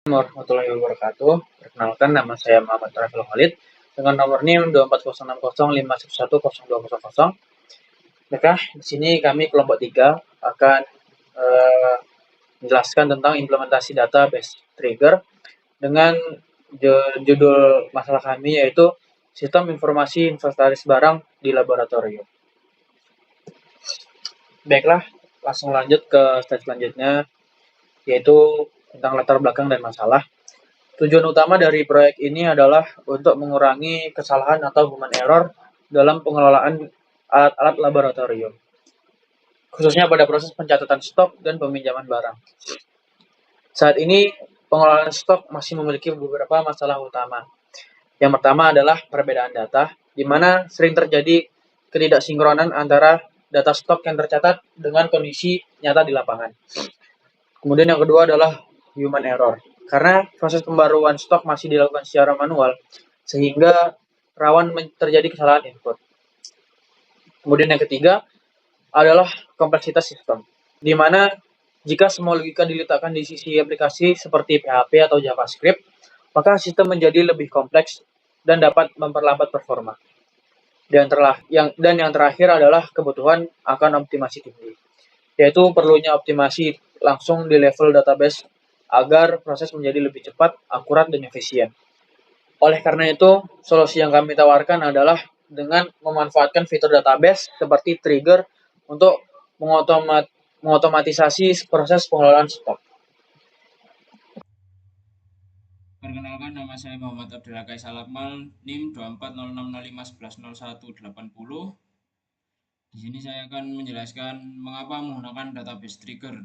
Warahmatullahi wabarakatuh. Perkenalkan, nama saya Muhammad Rafael Khalid dengan nomor NIM 24060510200. Baiklah, di sini kami kelompok 3 akan menjelaskan tentang implementasi database trigger dengan judul masalah kami yaitu sistem informasi inventaris barang di laboratorium. Baiklah, langsung lanjut ke slide selanjutnya yaitu tentang latar belakang dan masalah. Tujuan utama dari proyek ini adalah untuk mengurangi kesalahan atau human error dalam pengelolaan alat-alat laboratorium, khususnya pada proses pencatatan stok dan peminjaman barang. Saat ini, pengelolaan stok masih memiliki beberapa masalah utama. Yang pertama adalah perbedaan data, di mana sering terjadi ketidaksinkronan antara data stok yang tercatat dengan kondisi nyata di lapangan. Kemudian yang kedua adalah human error, karena proses pembaruan stok masih dilakukan secara manual, sehingga rawan terjadi kesalahan input. Kemudian yang ketiga adalah kompleksitas sistem, di mana jika semua logika diletakkan di sisi aplikasi seperti PHP atau JavaScript, maka sistem menjadi lebih kompleks dan dapat memperlambat performa. Dan yang terakhir adalah kebutuhan akan optimasi tinggi, yaitu perlunya optimasi langsung di level database agar proses menjadi lebih cepat, akurat, dan efisien. Oleh karena itu, solusi yang kami tawarkan adalah dengan memanfaatkan fitur database seperti trigger untuk mengotomatisasi proses pengelolaan stok. Perkenalkan, nama saya Muhammad Abdullah Kaisal Akmal, NIM 240605180. Di sini saya akan menjelaskan mengapa menggunakan database trigger.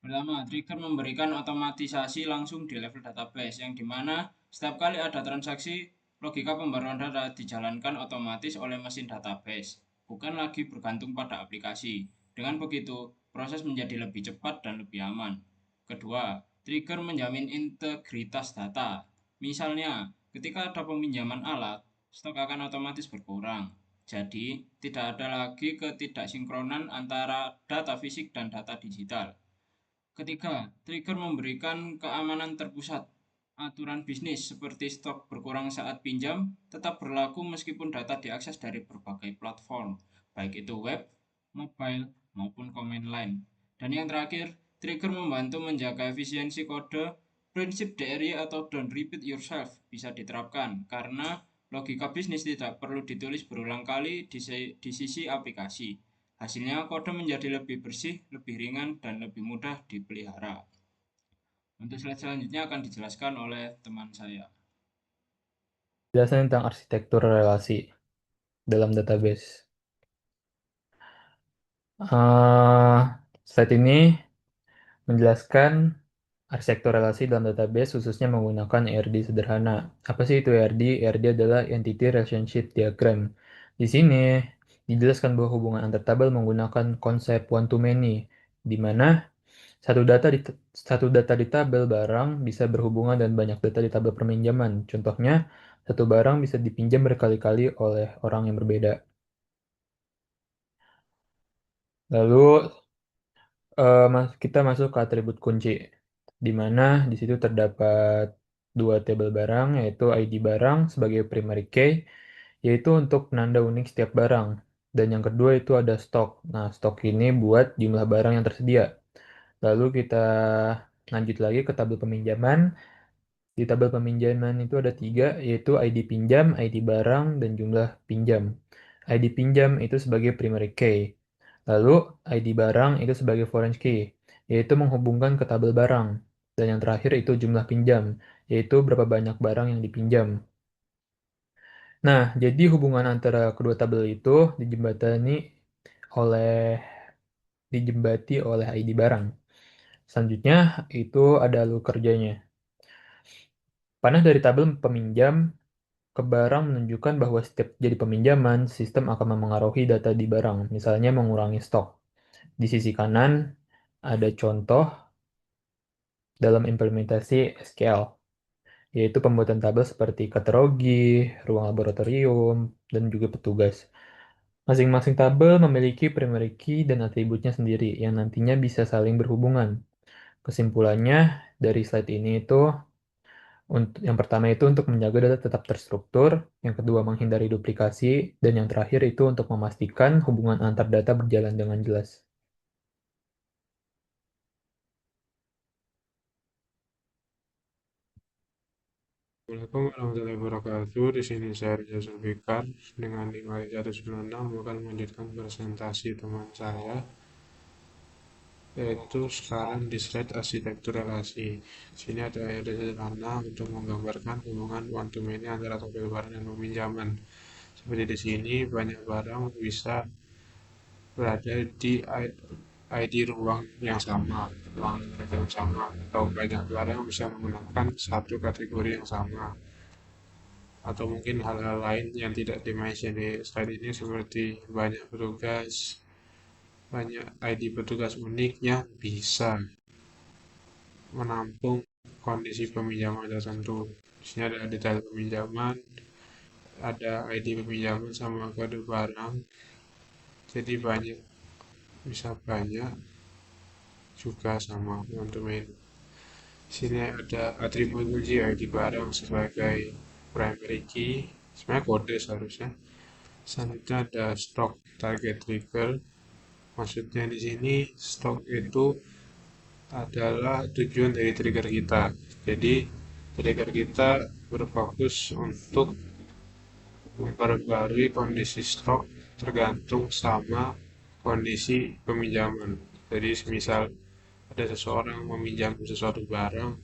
Pertama, trigger memberikan otomatisasi langsung di level database, yang dimana setiap kali ada transaksi, logika pembaruan data dijalankan otomatis oleh mesin database, bukan lagi bergantung pada aplikasi. Dengan begitu, proses menjadi lebih cepat dan lebih aman. Kedua, trigger menjamin integritas data. Misalnya, ketika ada peminjaman alat, stok akan otomatis berkurang. Jadi, tidak ada lagi ketidaksinkronan antara data fisik dan data digital. Ketiga, trigger memberikan keamanan terpusat. Aturan bisnis seperti stok berkurang saat pinjam tetap berlaku meskipun data diakses dari berbagai platform, baik itu web, mobile, maupun command line. Dan yang terakhir, trigger membantu menjaga efisiensi kode. Prinsip DRY atau don't repeat yourself bisa diterapkan karena logika bisnis tidak perlu ditulis berulang kali di sisi aplikasi. Hasilnya kode menjadi lebih bersih, lebih ringan, dan lebih mudah dipelihara. Untuk slide selanjutnya akan dijelaskan oleh teman saya. Penjelasan tentang arsitektur relasi dalam database. Slide ini menjelaskan arsitektur relasi dalam database khususnya menggunakan ERD sederhana. Apa sih itu ERD? ERD adalah Entity Relationship Diagram. Di sini dijelaskan bahwa hubungan antar tabel menggunakan konsep one-to-many, di mana satu data di tabel barang bisa berhubungan dan banyak data di tabel perminjaman. Contohnya, satu barang bisa dipinjam berkali-kali oleh orang yang berbeda. Lalu kita masuk ke atribut kunci, di mana di situ terdapat dua tabel barang, yaitu ID barang sebagai primary key, yaitu untuk penanda unik setiap barang. Dan yang kedua itu ada stok. Nah, stok ini buat jumlah barang yang tersedia. Lalu kita lanjut lagi ke tabel peminjaman. Di tabel peminjaman itu ada tiga, yaitu ID pinjam, ID barang, dan jumlah pinjam. ID pinjam itu sebagai primary key. Lalu ID barang itu sebagai foreign key, yaitu menghubungkan ke tabel barang. Dan yang terakhir itu jumlah pinjam, yaitu berapa banyak barang yang dipinjam. Nah, jadi hubungan antara kedua tabel itu oleh dijembati oleh ID barang. Selanjutnya itu ada alur kerjanya. Panah dari tabel peminjam ke barang menunjukkan bahwa setiap jadi peminjaman, sistem akan memengaruhi data di barang, misalnya mengurangi stok. Di sisi kanan ada contoh dalam implementasi SQL, yaitu pembuatan tabel seperti katalogi, ruang laboratorium, dan juga petugas. Masing-masing tabel memiliki primary key dan atributnya sendiri yang nantinya bisa saling berhubungan. Kesimpulannya, dari slide ini itu yang pertama itu untuk menjaga data tetap terstruktur, yang kedua menghindari duplikasi, dan yang terakhir itu untuk memastikan hubungan antar data berjalan dengan jelas. Assalamualaikum warahmatullahi wabarakatuh. Di sini saya Rizal Zulfikar dengan 5196 akan melanjutkan presentasi teman saya, yaitu sekarang di slide arsitektur relasi. Di sini ada sederhana untuk menggambarkan hubungan one to many antara tabel barang dan peminjaman. Seperti di sini banyak barang bisa berada di ID ruang yang sama, atau banyak barang bisa menggunakan satu kategori yang sama, atau mungkin hal-hal lain yang tidak dimention di slide ini seperti banyak petugas, banyak ID petugas unik yang bisa menampung kondisi peminjaman tertentu. Di sini ada detail peminjaman, ada ID peminjaman sama kode barang, jadi bisa banyak juga sama teman-teman. Sini ada atribut uji ID barang sebagai primary key, sebenarnya kode seharusnya. Selanjutnya ada stok target trigger. Maksudnya di sini stok itu adalah tujuan dari trigger kita. Jadi trigger kita berfokus untuk memperbarui kondisi stok tergantung sama kondisi peminjaman. Jadi misal ada seseorang meminjam sesuatu barang,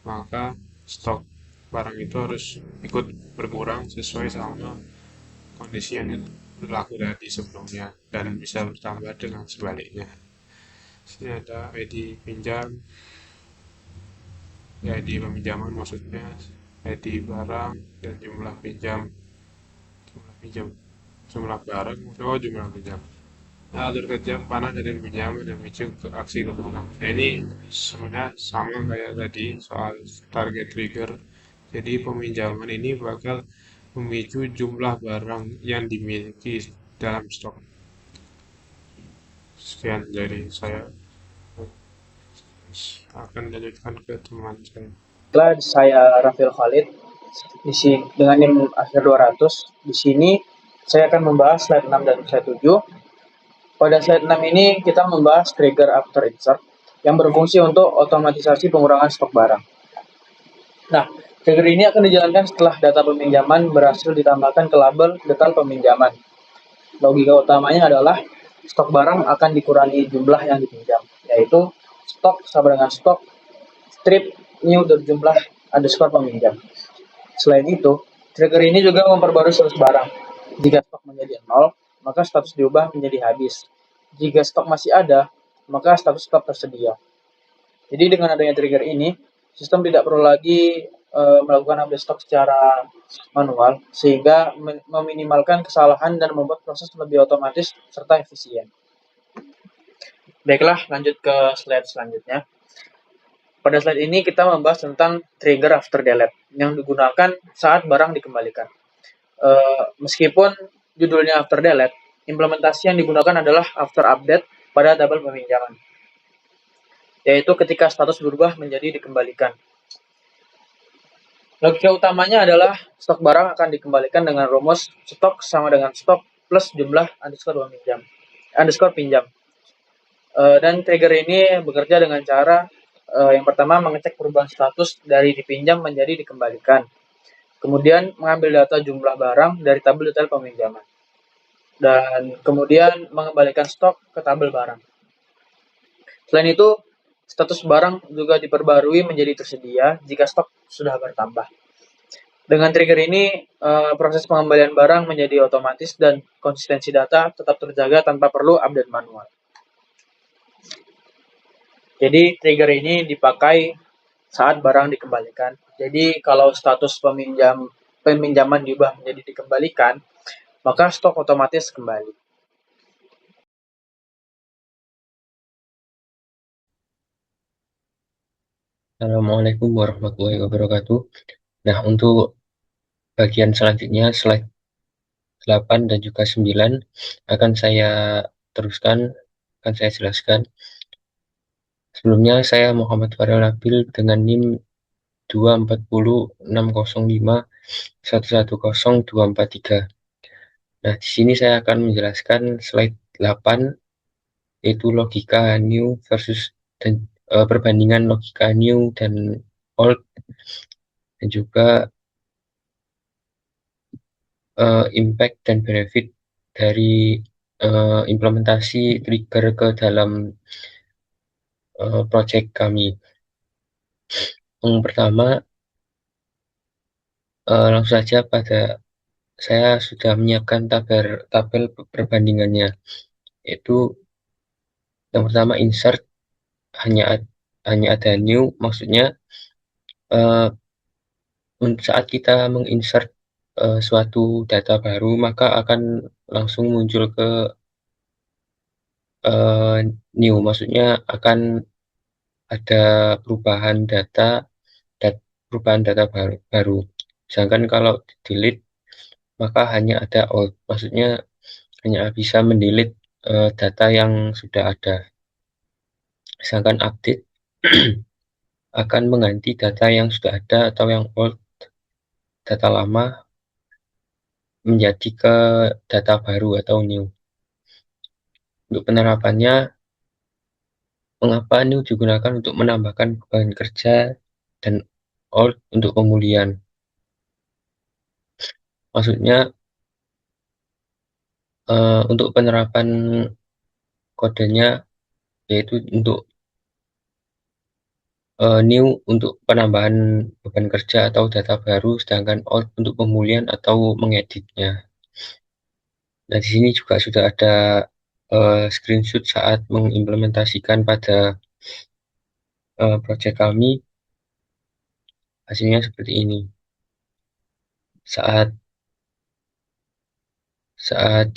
maka stok barang itu harus ikut berkurang sesuai sama kondisi yang berlaku tadi sebelumnya, dan bisa bertambah dengan sebaliknya. Sini ada ID pinjam, ya ID peminjaman maksudnya, ID barang dan jumlah pinjam, jumlah barang, jumlah pinjam. Alur kerja panah dari pinjaman dan memicu ke aksi kepungan. Nah, ini sebenarnya sama kayak tadi soal target trigger. Jadi peminjaman ini bakal memicu jumlah barang yang dimiliki dalam stok. Sekian dari saya, akan lanjutkan ke teman saya. Setelah saya Rafil Khalid di sini dengan NIM akhir 200. Di sini saya akan membahas slide 6 dan slide 7. Pada slide 6 ini kita membahas trigger after insert yang berfungsi untuk otomatisasi pengurangan stok barang. Nah, trigger ini akan dijalankan setelah data peminjaman berhasil ditambahkan ke label detail peminjaman. Logika utamanya adalah stok barang akan dikurangi jumlah yang dipinjam, yaitu stok sama dengan stok strip new dari jumlah underscore peminjam. Selain itu, trigger ini juga memperbarui status barang. Jika stok menjadi 0, maka status diubah menjadi habis. Jika stok masih ada, maka status tetap tersedia. Jadi dengan adanya trigger ini, sistem tidak perlu lagi melakukan update stok secara manual, sehingga meminimalkan kesalahan dan membuat proses lebih otomatis serta efisien. Baiklah, lanjut ke slide selanjutnya. Pada slide ini kita membahas tentang trigger after delete yang digunakan saat barang dikembalikan. Meskipun judulnya after delete, implementasi yang digunakan adalah after update pada tabel peminjaman, yaitu ketika status berubah menjadi dikembalikan. Logika utamanya adalah stok barang akan dikembalikan dengan rumus stok sama dengan stok plus jumlah underscore pinjam. Dan trigger ini bekerja dengan cara yang pertama mengecek perubahan status dari dipinjam menjadi dikembalikan. Kemudian mengambil data jumlah barang dari tabel detail peminjaman. Dan kemudian mengembalikan stok ke tabel barang. Selain itu, status barang juga diperbarui menjadi tersedia jika stok sudah bertambah. Dengan trigger ini, proses pengembalian barang menjadi otomatis dan konsistensi data tetap terjaga tanpa perlu update manual. Jadi trigger ini dipakai saat barang dikembalikan. Jadi kalau status peminjaman diubah menjadi dikembalikan, maka stok otomatis kembali. Assalamualaikum warahmatullahi wabarakatuh. Nah, untuk bagian selanjutnya, slide 8 dan juga 9 akan saya teruskan, akan saya jelaskan. Sebelumnya saya Muhammad Farel Nabil dengan NIM 24060511024 Nah, di sini saya akan menjelaskan slide 8 yaitu logika new versus dan perbandingan logika new dan old dan juga impact dan benefit dari implementasi trigger ke dalam project kami. Yang pertama, langsung saja saya sudah menyiapkan tabel perbandingannya, yaitu yang pertama insert hanya ada new, maksudnya saat kita menginsert suatu data baru maka akan langsung muncul ke new, maksudnya akan ada perubahan data baru. Sedangkan kalau delete maka hanya ada old, maksudnya hanya bisa mendelete data yang sudah ada. Sedangkan update akan mengganti data yang sudah ada atau yang old, data lama menjadi ke data baru atau new. Untuk penerapannya, mengapa new digunakan untuk menambahkan beban kerja dan old untuk pemulihan? Maksudnya untuk penerapan kodenya yaitu untuk new untuk penambahan beban kerja atau data baru, sedangkan old untuk pemulihan atau mengeditnya. Nah, di sini juga sudah ada screenshot saat mengimplementasikan pada project kami. Hasilnya seperti ini. Saat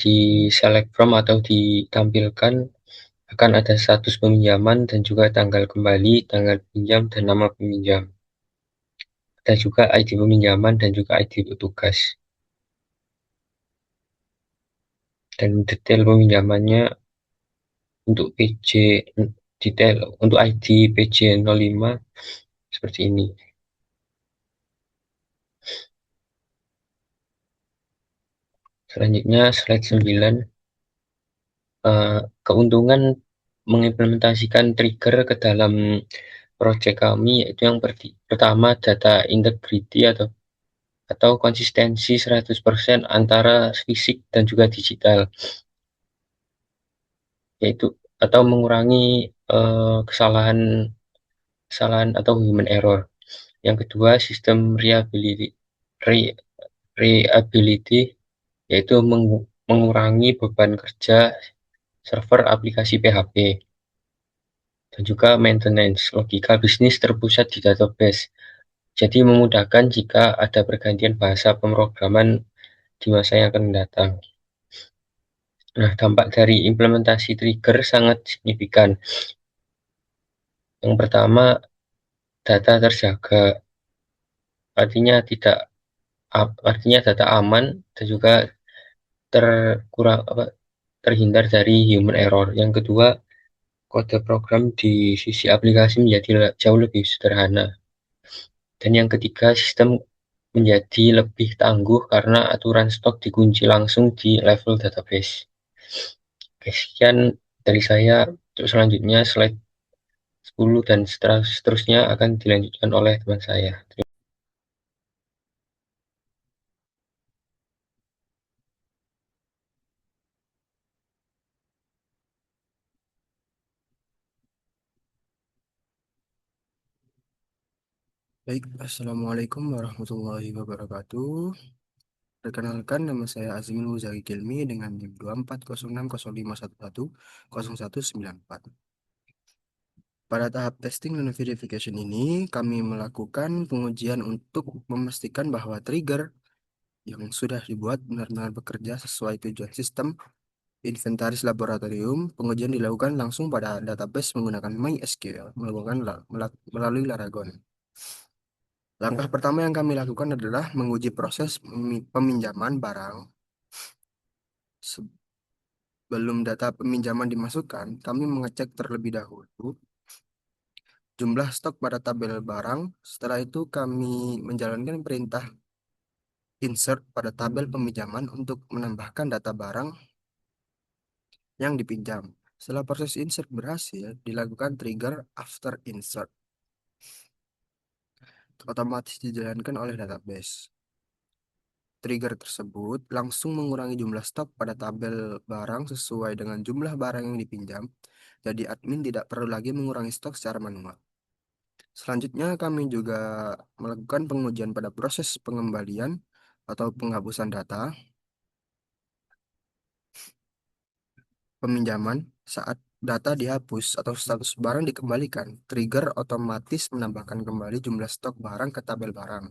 di select from atau ditampilkan akan ada status peminjaman dan juga tanggal kembali, tanggal pinjam, dan nama peminjam. Ada juga ID peminjaman dan juga ID petugas. Dan detail peminjamannya untuk PJ detail untuk ID PJ05 seperti ini. Selanjutnya slide 9. Keuntungan mengimplementasikan trigger ke dalam project kami yaitu yang pertama data integrity atau konsistensi 100% antara fisik dan juga digital, yaitu atau mengurangi kesalahan atau human error. Yang kedua, sistem reliability yaitu mengurangi beban kerja server aplikasi PHP. Dan juga maintenance, logika bisnis terpusat di database. Jadi memudahkan jika ada pergantian bahasa pemrograman di masa yang akan datang. Nah, dampak dari implementasi trigger sangat signifikan. Yang pertama, data terjaga. Artinya data aman dan juga terhindar dari human error. Yang kedua, kode program di sisi aplikasi menjadi jauh lebih sederhana. Dan yang ketiga, sistem menjadi lebih tangguh karena aturan stok dikunci langsung di level database. Oke, sekian dari saya. Untuk selanjutnya slide 10 dan seterusnya akan dilanjutkan oleh teman saya. Baik, Assalamualaikum warahmatullahi wabarakatuh. Perkenalkan, nama saya Azmin Muzaki Kilmi dengan NIM 2406051100194. Pada tahap testing dan verification ini, kami melakukan pengujian untuk memastikan bahwa trigger yang sudah dibuat benar-benar bekerja sesuai tujuan sistem inventaris laboratorium. Pengujian dilakukan langsung pada database menggunakan MySQL melalui Laragon. Langkah pertama yang kami lakukan adalah menguji proses peminjaman barang. Sebelum data peminjaman dimasukkan, kami mengecek terlebih dahulu jumlah stok pada tabel barang. Setelah itu kami menjalankan perintah insert pada tabel peminjaman untuk menambahkan data barang yang dipinjam. Setelah proses insert berhasil, dilakukan trigger after insert. Otomatis dijalankan oleh database. Trigger tersebut langsung mengurangi jumlah stok pada tabel barang sesuai dengan jumlah barang yang dipinjam, jadi admin tidak perlu lagi mengurangi stok secara manual. Selanjutnya, kami juga melakukan pengujian pada proses pengembalian atau penghapusan data peminjaman. Saat data dihapus atau status barang dikembalikan, trigger otomatis menambahkan kembali jumlah stok barang ke tabel barang.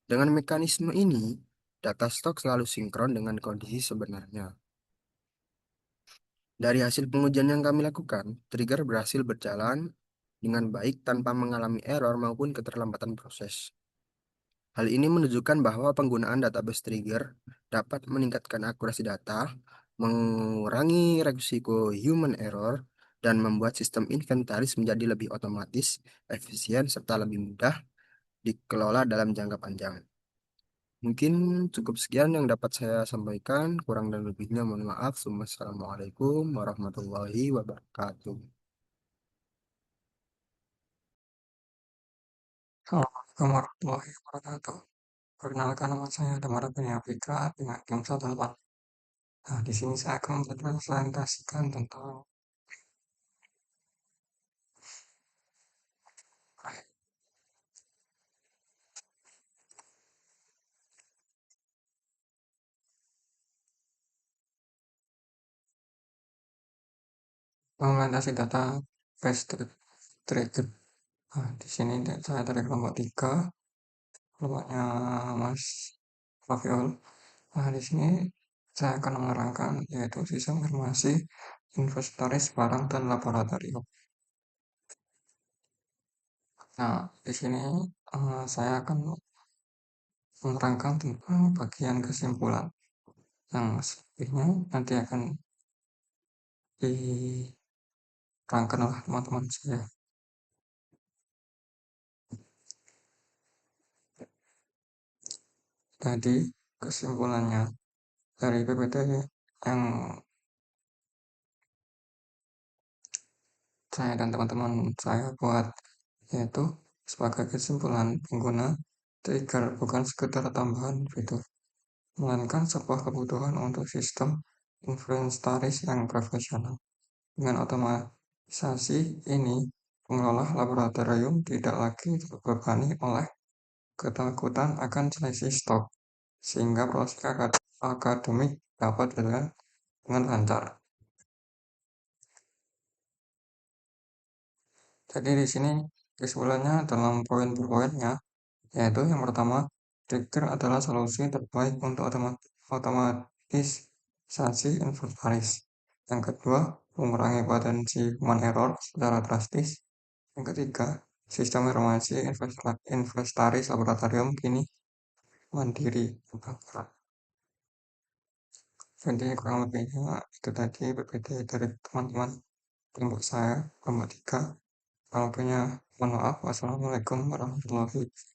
Dengan mekanisme ini, data stok selalu sinkron dengan kondisi sebenarnya. Dari hasil pengujian yang kami lakukan, trigger berhasil berjalan dengan baik tanpa mengalami error maupun keterlambatan proses. Hal ini menunjukkan bahwa penggunaan database trigger dapat meningkatkan akurasi data, mengurangi risiko human error, dan membuat sistem inventaris menjadi lebih otomatis, efisien, serta lebih mudah dikelola dalam jangka panjang. Mungkin cukup sekian yang dapat saya sampaikan. Kurang dan lebihnya mohon maaf. Wassalamualaikum warahmatullahi wabarakatuh. Assalamualaikum warahmatullahi wabarakatuh. Perkenalkan, nama saya Damara Beniafika dengan tim 18. Nah, di sini saya akan mempresentasikan tentang implementasi data base trigger. Nah, di sini saya dari kelompok 3, kelompoknya Mas Rafiul. Nah, di sini saya akan menerangkan yaitu sistem informasi inventaris barang dan laboratorium. Nah, di sini saya akan menerangkan tentang bagian kesimpulan yang selebihnya nanti akan diterangkan oleh teman-teman saya. Jadi kesimpulannya dari PPT yang saya dan teman-teman saya buat, yaitu sebagai kesimpulan, pengguna trigger bukan sekedar tambahan fitur, melainkan sebuah kebutuhan untuk sistem inventaris yang profesional. Dengan otomatisasi ini, pengelola laboratorium tidak lagi terbebani oleh ketakutan akan seleksi stok, sehingga proses akademik dapat berjalan dengan lancar. Jadi di sini kesimpulannya dalam poin per poinnya, yaitu yang pertama, trigger adalah solusi terbaik untuk otomatisasi inventaris. Yang kedua, mengurangi potensi human error secara drastis. Yang ketiga, sistem informasi inventaris laboratorium kini mandiri. Jadi kurang lebihnya itu tadi PPT dari teman-teman kelompok saya, kelompok 3. Kalau punya, mohon maaf. Wassalamualaikum warahmatullahi wabarakatuh.